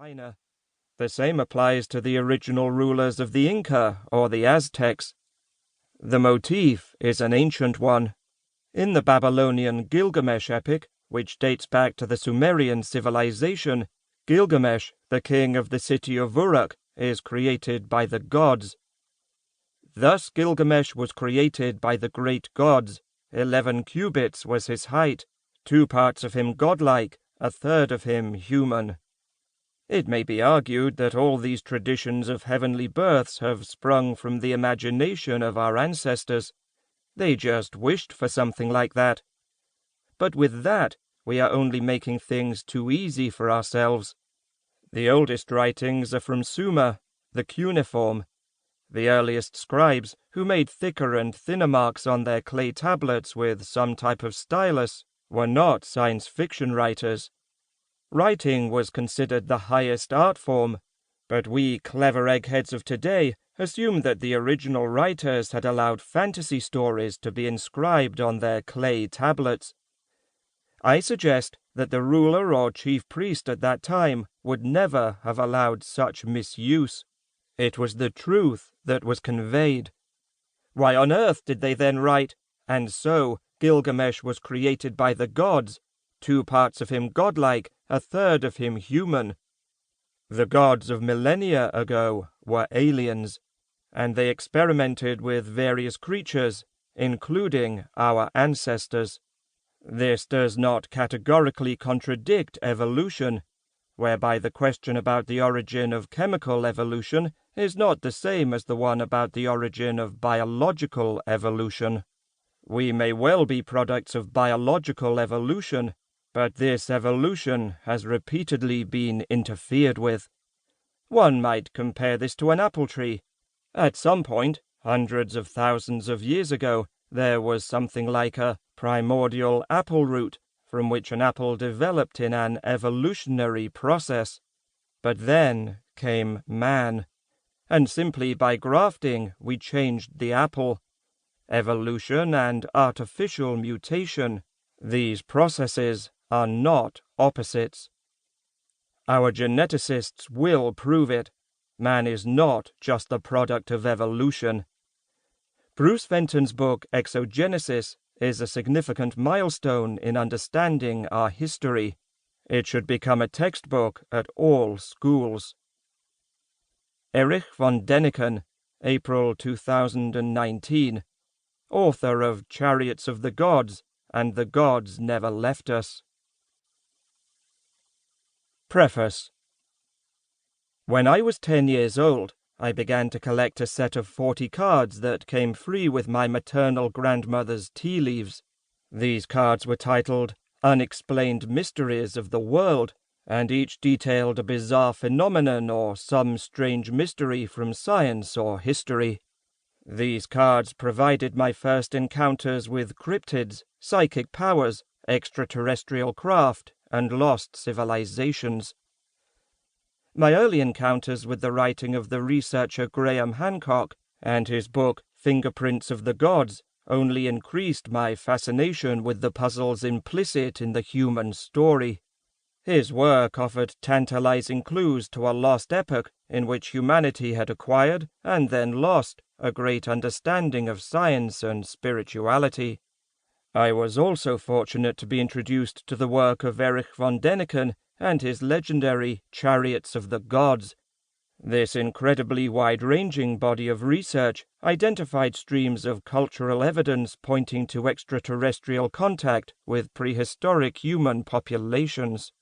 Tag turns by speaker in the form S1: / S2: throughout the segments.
S1: China. The same applies to the original rulers of the Inca or the Aztecs. The motif is an ancient one. In the Babylonian Gilgamesh epic, which dates back to the Sumerian civilization, Gilgamesh, the king of the city of Uruk, is created by the gods. Thus Gilgamesh was created by the great gods. 11 cubits was his height, 2 parts of him godlike, a third of him human. It may be argued that all these traditions of heavenly births have sprung from the imagination of our ancestors. They just wished for something like that. But with that, we are only making things too easy for ourselves. The oldest writings are from Sumer, the cuneiform. The earliest scribes, who made thicker and thinner marks on their clay tablets with some type of stylus, were not science fiction writers. Writing was considered the highest art form, but we clever eggheads of today assume that the original writers had allowed fantasy stories to be inscribed on their clay tablets. I suggest that the ruler or chief priest at that time would never have allowed such misuse. It was the truth that was conveyed. Why on earth did they then write, "And so Gilgamesh was created by the gods, 2 parts of him godlike, a third of him human"? The gods of millennia ago were aliens, and they experimented with various creatures, including our ancestors. This does not categorically contradict evolution, whereby the question about the origin of chemical evolution is not the same as the one about the origin of biological evolution. We may well be products of biological evolution, but this evolution has repeatedly been interfered with. One might compare this to an apple tree. At some point, hundreds of thousands of years ago, there was something like a primordial apple root, from which an apple developed in an evolutionary process. But then came man, and simply by grafting we changed the apple. Evolution and artificial mutation, these processes are not opposites. Our geneticists will prove it. Man is not just the product of evolution. Bruce Fenton's book Exogenesis is a significant milestone in understanding our history. It should become a textbook at all schools. Erich von Däniken, April 2019, author of Chariots of the Gods and The Gods Never Left Us. Preface. When I was 10 years old, I began to collect a set of 40 cards that came free with my maternal grandmother's tea leaves. These cards were titled Unexplained Mysteries of the World, and each detailed a bizarre phenomenon or some strange mystery from science or history. These cards provided my first encounters with cryptids, psychic powers, extraterrestrial craft, and lost civilizations. My early encounters with the writing of the researcher Graham Hancock and his book Fingerprints of the Gods only increased my fascination with the puzzles implicit in the human story. His work offered tantalizing clues to a lost epoch in which humanity had acquired, and then lost, a great understanding of science and spirituality. I was also fortunate to be introduced to the work of Erich von Däniken and his legendary Chariots of the Gods. This incredibly wide-ranging body of research identified streams of cultural evidence pointing to extraterrestrial contact with prehistoric human populations.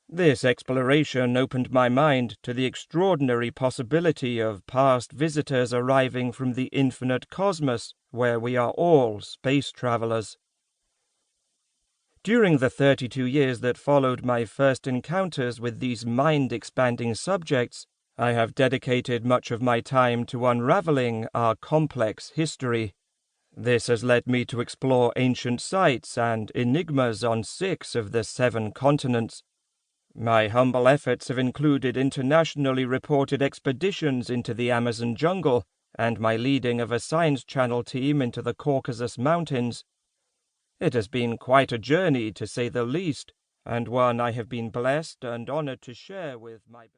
S1: This exploration opened my mind to the extraordinary possibility of past visitors arriving from the infinite cosmos, where we are all space travelers. During the 32 years that followed my first encounters with these mind-expanding subjects, I have dedicated much of my time to unraveling our complex history. This has led me to explore ancient sites and enigmas on 6 of the 7 continents. My humble efforts have included internationally reported expeditions into the Amazon jungle and my leading of a Science Channel team into the Caucasus Mountains. It has been quite a journey, to say the least, and one I have been blessed and honored to share with my...